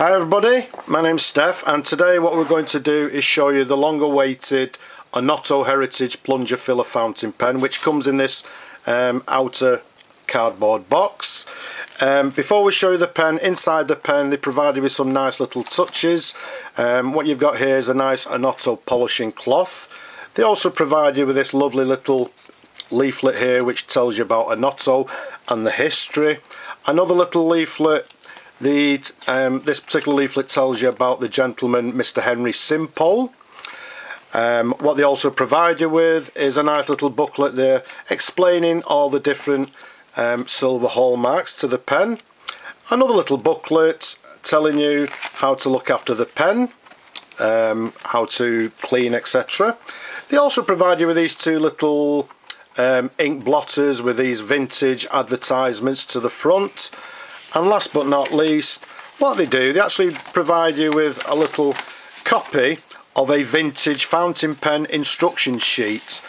Hi everybody, my name's Steph, and today what we're going to do is show you the long awaited Onoto Heritage Plunger Filler fountain pen, which comes in this outer cardboard box. Before we show you the pen, inside the pen they provided with some nice little touches. What you've got here is a nice Onoto polishing cloth. They also provide you with this lovely little leaflet here which tells you about Onoto and the history. Another little leaflet. This particular leaflet tells you about the gentleman Mr. Henry Simpole. What they also provide you with is a nice little booklet there explaining all the different silver hallmarks to the pen. Another little booklet telling you how to look after the pen, how to clean, etc. They also provide you with these two little ink blotters with these vintage advertisements to the front. And last but not least, what they do, they actually provide you with a little copy of a vintage fountain pen instruction sheet,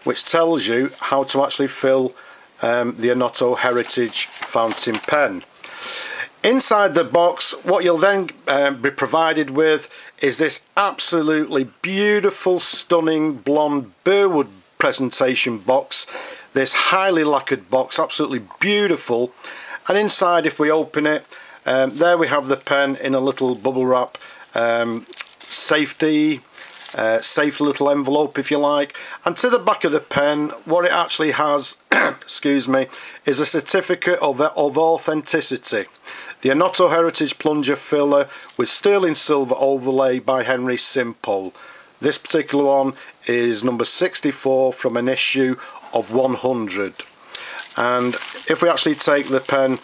which tells you how to actually fill the Onoto Heritage fountain pen. Inside the box, what you'll then be provided with is this absolutely beautiful, stunning blonde Burwood presentation box. This highly lacquered box, absolutely beautiful. And inside, if we open it, there we have the pen in a little bubble wrap safe little envelope, if you like. And to the back of the pen, what it actually has excuse me, is a certificate of authenticity. The Onoto Heritage Plunger Filler with sterling silver overlay by Henry Simpole. This particular one is number 64 from an issue of 100. And if we actually take the pen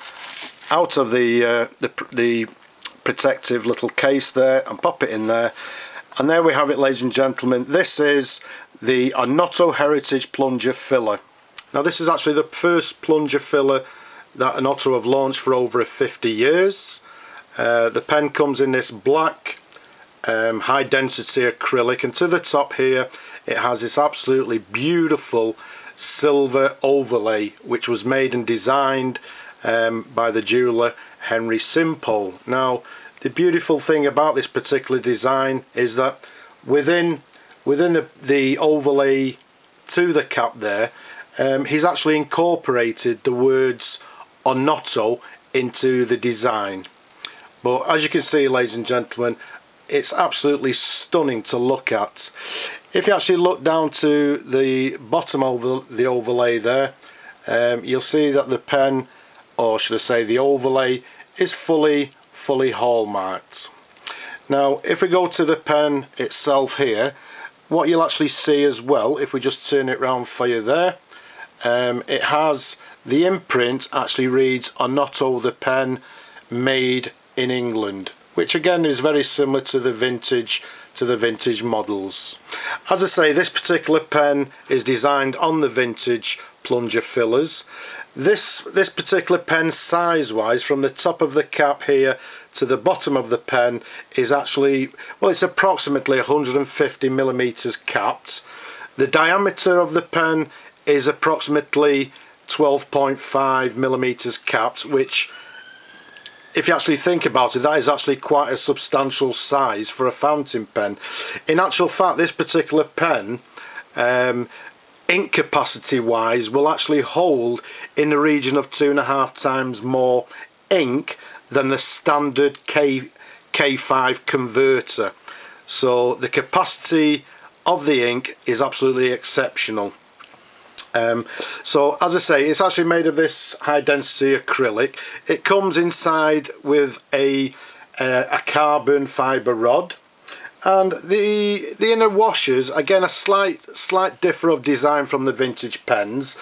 out of the protective little case there and pop it in there, and there we have it, ladies and gentlemen. This is the Onoto Heritage Plunger Filler. Now this is actually the first plunger filler that Onoto have launched for over 50 years. The pen comes in this black high density acrylic, and to the top here it has this absolutely beautiful silver overlay which was made and designed by the jeweler Henry Simpole. Now the beautiful thing about this particular design is that within the overlay to the cap there, he's actually incorporated the words Onoto into the design. But as you can see, ladies and gentlemen, it's absolutely stunning to look at. If you actually look down to the bottom of the overlay there, you'll see that the pen, or should I say the overlay, is fully hallmarked. Now if we go to the pen itself here, what you'll actually see as well, if we just turn it round for you there, it has the imprint actually reads Onoto the pen, made in England, which again is very similar to the vintage models. As I say, this particular pen is designed on the vintage plunger fillers. This particular pen, size wise, from the top of the cap here to the bottom of the pen, is actually, well, it's approximately 150 millimeters capped. The diameter of the pen is approximately 12.5 millimeters capped, which, if you actually think about it, that is actually quite a substantial size for a fountain pen. In actual fact, this particular pen, ink capacity wise, will actually hold in the region of 2.5 times more ink than the standard K5 converter. So the capacity of the ink is absolutely exceptional. So as I say, it's actually made of this high density acrylic. It comes inside with a carbon fibre rod, and the inner washers, again a slight differ of design from the vintage pens.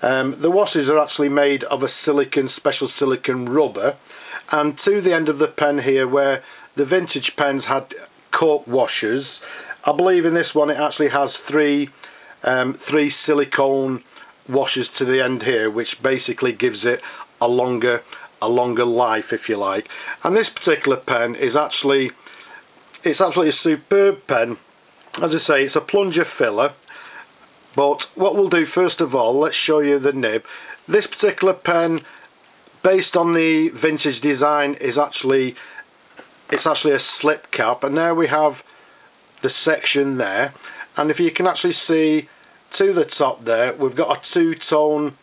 The washers are actually made of a special silicon rubber, and to the end of the pen here, where the vintage pens had cork washers, I believe in this one it actually has three silicone washers to the end here, which basically gives it a longer life, if you like. And this particular pen is actually, it's absolutely a superb pen. As I say, it's a plunger filler, but what we'll do first of all, let's show you the nib. This particular pen, based on the vintage design, is actually it's actually a slip cap, and there we have the section there, and if you can actually see to the top there, we've got a two-tone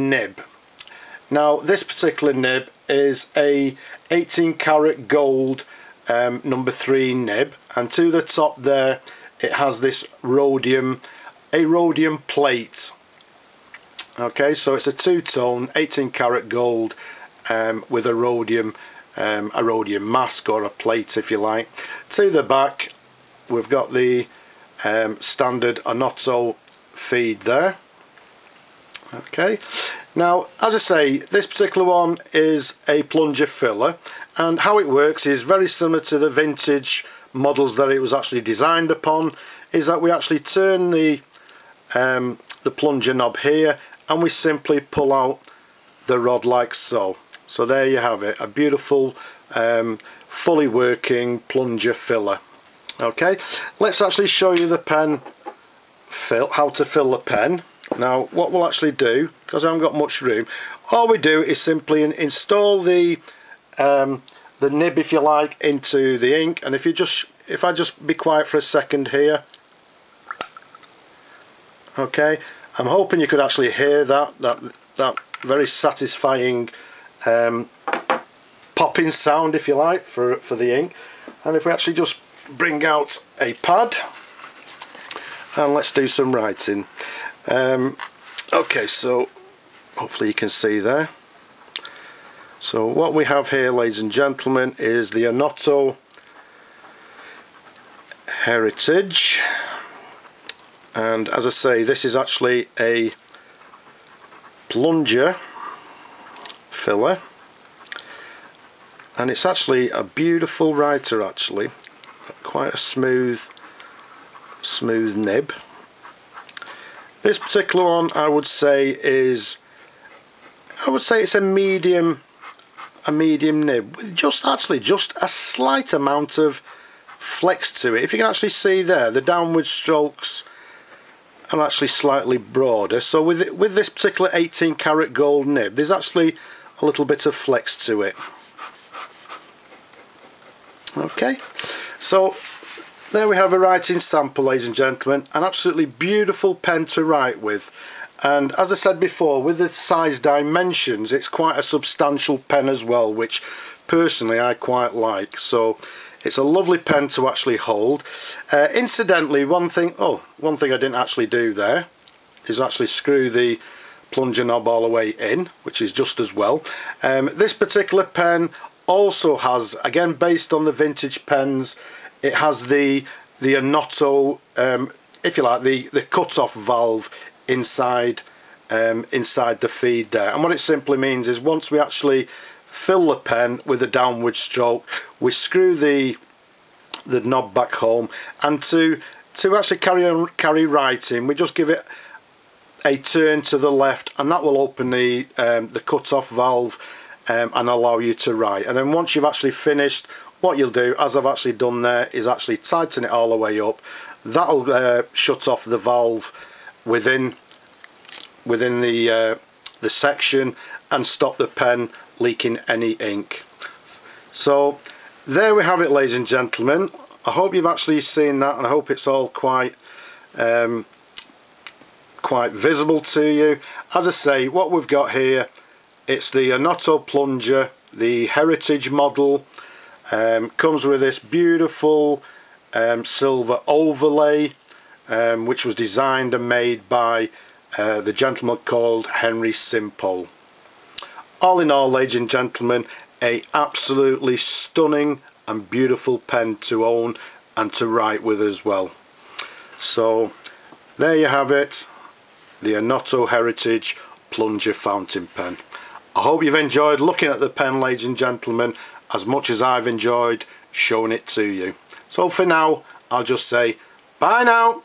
nib. Now this particular nib is a 18 karat gold number 3 nib, and to the top there it has this rhodium plate. Okay, so it's a two-tone 18 karat gold with a rhodium mask, or a plate if you like. To the back we've got the standard Onoto feed there. Okay, now as I say, this particular one is a plunger filler, and how it works is very similar to the vintage models that it was actually designed upon, is that we actually turn the plunger knob here, and we simply pull out the rod like so. So there you have it, a beautiful fully working plunger filler. Okay, let's actually show you the pen how to fill the pen. Now what we'll actually do, because I haven't got much room, all we do is simply install the nib, if you like, into the ink. And if I just be quiet for a second here, okay, I'm hoping you could actually hear that very satisfying popping sound, if you like, for the ink. And if we actually just bring out a pad and let's do some writing. Okay, so hopefully you can see there. So what we have here, ladies and gentlemen, is the Onoto Heritage, and as I say, this is actually a plunger filler, and it's actually a beautiful writer, actually, quite a smooth nib. This particular one, I would say it's a medium nib with just a slight amount of flex to it. If you can actually see there, the downward strokes are actually slightly broader. So with this particular 18 karat gold nib, there's actually a little bit of flex to it. Okay, so there we have a writing sample, ladies and gentlemen. An absolutely beautiful pen to write with, and as I said before, with the size dimensions, it's quite a substantial pen as well, which personally I quite like. So it's a lovely pen to actually hold. Incidentally, one thing I didn't actually do there is actually screw the plunger knob all the way in, which is just as well. This particular pen also has, again based on the vintage pens, it has the Onoto, if you like, the cut-off valve inside the feed there. And what it simply means is, once we actually fill the pen with a downward stroke, we screw the knob back home, and to actually carry writing, we just give it a turn to the left, and that will open the cut-off valve and allow you to write. And then once you've actually finished, what you'll do, as I've actually done there, is actually tighten it all the way up. That'll shut off the valve within the section and stop the pen leaking any ink. So there we have it, ladies and gentlemen. I hope you've actually seen that, and I hope it's all quite visible to you. As I say, what we've got here, it's the Onoto plunger, the Heritage model. Comes with this beautiful silver overlay, which was designed and made by the gentleman called Henry Simpole. All in all, ladies and gentlemen, a absolutely stunning and beautiful pen to own and to write with as well. So there you have it, the Onoto Heritage Plunger Fountain Pen. I hope you've enjoyed looking at the pen, ladies and gentlemen, as much as I've enjoyed showing it to you. So for now, I'll just say bye now.